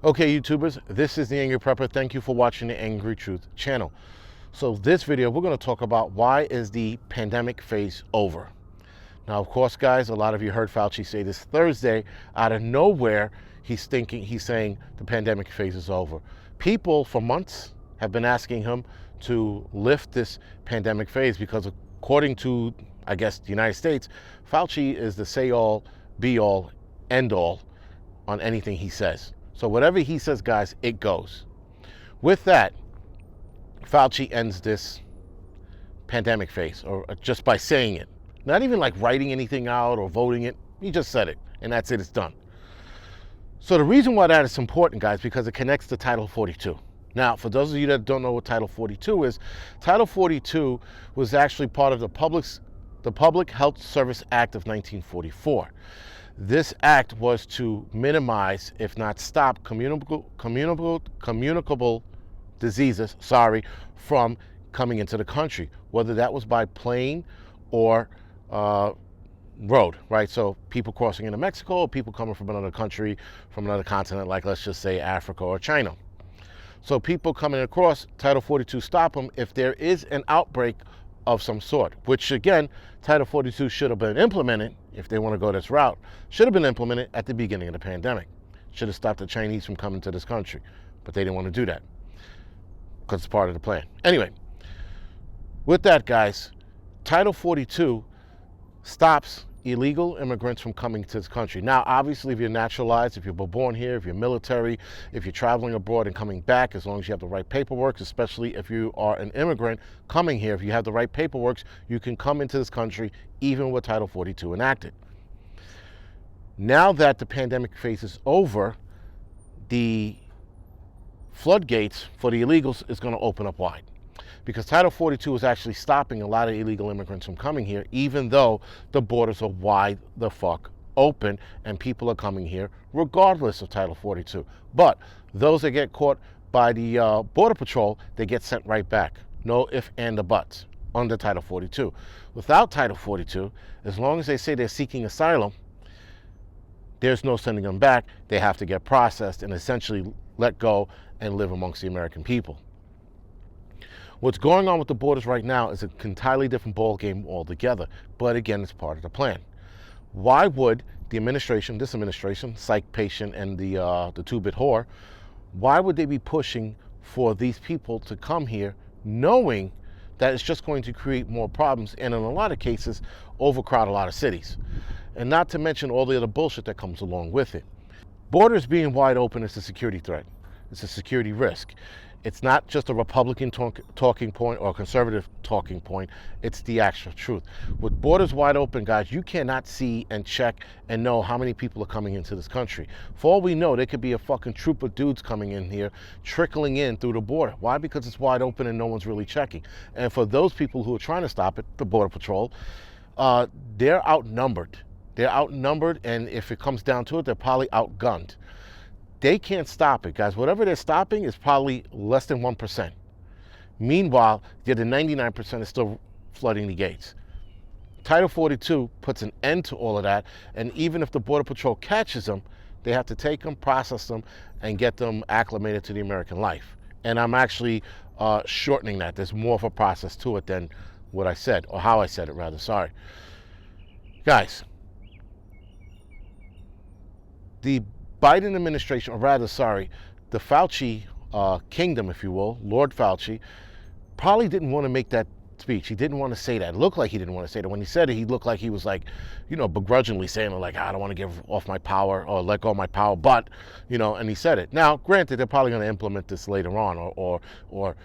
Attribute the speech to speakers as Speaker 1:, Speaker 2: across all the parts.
Speaker 1: Okay, YouTubers, this is the Angry Prepper. Thank you for watching the Angry Truth channel. So this video, we're going to talk about why is the pandemic phase over. Now, of course, guys, a lot of you heard Fauci say this Thursday out of nowhere. He's saying the pandemic phase is over. People for months have been asking him to lift this pandemic phase because according to, I guess, the United States, Fauci is the say all, be all, end all on anything he says. So whatever he says, guys, it goes. With that, Fauci ends this pandemic phase, or just by saying it. Not even like writing anything out or voting it. He just said it, and that's it, it's done. So the reason why that is important, guys, because it connects to Title 42. Now, for those of you that don't know what Title 42 is, Title 42 was actually part of the Public Health Service Act of 1944. This act was to minimize, if not stop, communicable diseases, from coming into the country, whether that was by plane or road, right? So people crossing into Mexico, or people coming from another country, from another continent, like let's just say Africa or China. So people coming across, Title 42 stop them if there is an outbreak of some sort, which again, Title 42 should have been implemented, if they want to go this route, should have been implemented at the beginning of the pandemic. Should have stopped the Chinese from coming to this country, but they didn't want to do that because it's part of the plan. Anyway, with that, guys, Title 42 stops illegal immigrants from coming to this country. Now, obviously, if you're naturalized, if you're born here, if you're military, if you're traveling abroad and coming back, as long as you have the right paperwork, especially if you are an immigrant coming here, if you have the right paperwork, you can come into this country even with Title 42 enacted. Now that the pandemic phase is over, the floodgates for the illegals is going to open up wide. Because Title 42 is actually stopping a lot of illegal immigrants from coming here, even though the borders are wide the fuck open and people are coming here regardless of Title 42. But those that get caught by the Border Patrol, they get sent right back. No if and the buts under Title 42. Without Title 42, as long as they say they're seeking asylum, there's no sending them back. They have to get processed and essentially let go and live amongst the American people. What's going on with the borders right now is an entirely different ball game altogether. But again, it's part of the plan. Why would the administration, this administration, psych patient and the two-bit whore, why would they be pushing for these people to come here knowing that it's just going to create more problems and in a lot of cases overcrowd a lot of cities? And not to mention all the other bullshit that comes along with it. Borders being wide open is a security threat. It's a security risk. It's not just a Republican talking point or a conservative talking point. It's the actual truth. With borders wide open, guys, you cannot see and check and know how many people are coming into this country. For all we know, there could be a fucking troop of dudes coming in here, trickling in through the border. Why? Because it's wide open and no one's really checking. And for those people who are trying to stop it, the Border Patrol, they're outnumbered. They're outnumbered, and if it comes down to it, they're probably outgunned. They can't stop it, guys. Whatever they're stopping is probably less than 1%. Meanwhile, the other 99% is still flooding the gates. Title 42 puts an end to all of that, and even if the Border Patrol catches them, they have to take them, process them, and get them acclimated to the American life. And I'm actually shortening that. There's more of a process to it than what I said, or how I said it, rather. Sorry. Guys, the Biden administration, or rather, the Fauci kingdom, if you will, Lord Fauci, probably didn't want to make that speech. He didn't want to say that. It looked like he didn't want to say that. When he said it, he looked like he was like, begrudgingly saying like, I don't want to give off my power or let go of my power, but, and he said it. Now, granted, they're probably going to implement this later on or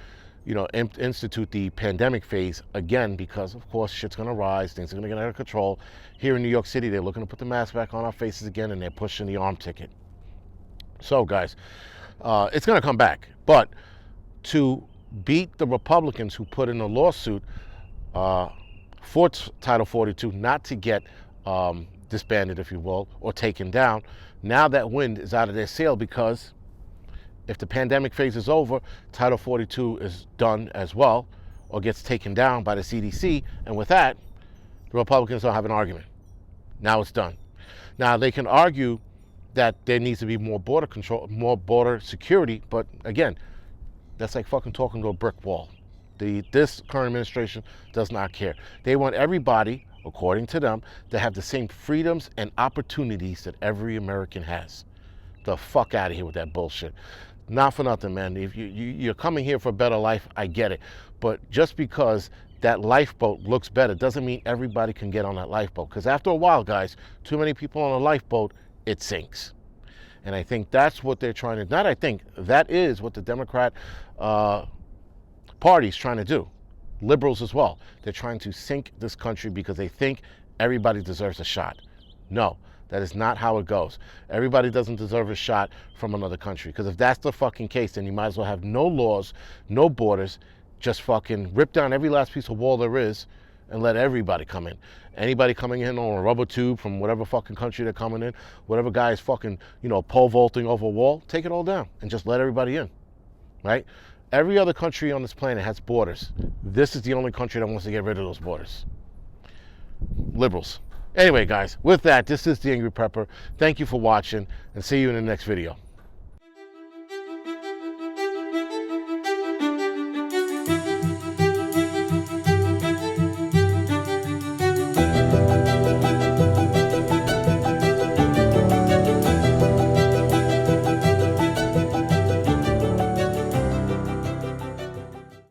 Speaker 1: institute the pandemic phase again because, of course, shit's going to rise. Things are going to get out of control. Here in New York City, they're looking to put the mask back on our faces again, and they're pushing the arm ticket. So, guys, it's going to come back. But to beat the Republicans who put in a lawsuit for Title 42 not to get disbanded, if you will, or taken down, now that wind is out of their sail because if the pandemic phase is over, Title 42 is done as well or gets taken down by the CDC. And with that, the Republicans don't have an argument. Now it's done. Now they can argue that there needs to be more border control, more border security. But again, that's like fucking talking to a brick wall. This current administration does not care. They want everybody, according to them, to have the same freedoms and opportunities that every American has. The fuck out of here with that bullshit. Not for nothing, man. If you're coming here for a better life, I get it. But just because that lifeboat looks better doesn't mean everybody can get on that lifeboat. Because after a while, guys, too many people on a lifeboat, it sinks. And I think that's what they're trying to, not I think, that is what the Democrat party's trying to do. Liberals as well. They're trying to sink this country because they think everybody deserves a shot. No, that is not how it goes. Everybody doesn't deserve a shot from another country. Because if that's the fucking case, then you might as well have no laws, no borders, just fucking rip down every last piece of wall there is and let everybody come in. Anybody coming in on a rubber tube from whatever fucking country they're coming in, whatever guy is fucking, pole vaulting over a wall, take it all down and just let everybody in, right? Every other country on this planet has borders. This is the only country that wants to get rid of those borders. Liberals. Anyway, guys, with that, this is the Angry Prepper. Thank you for watching, and see you in the next video.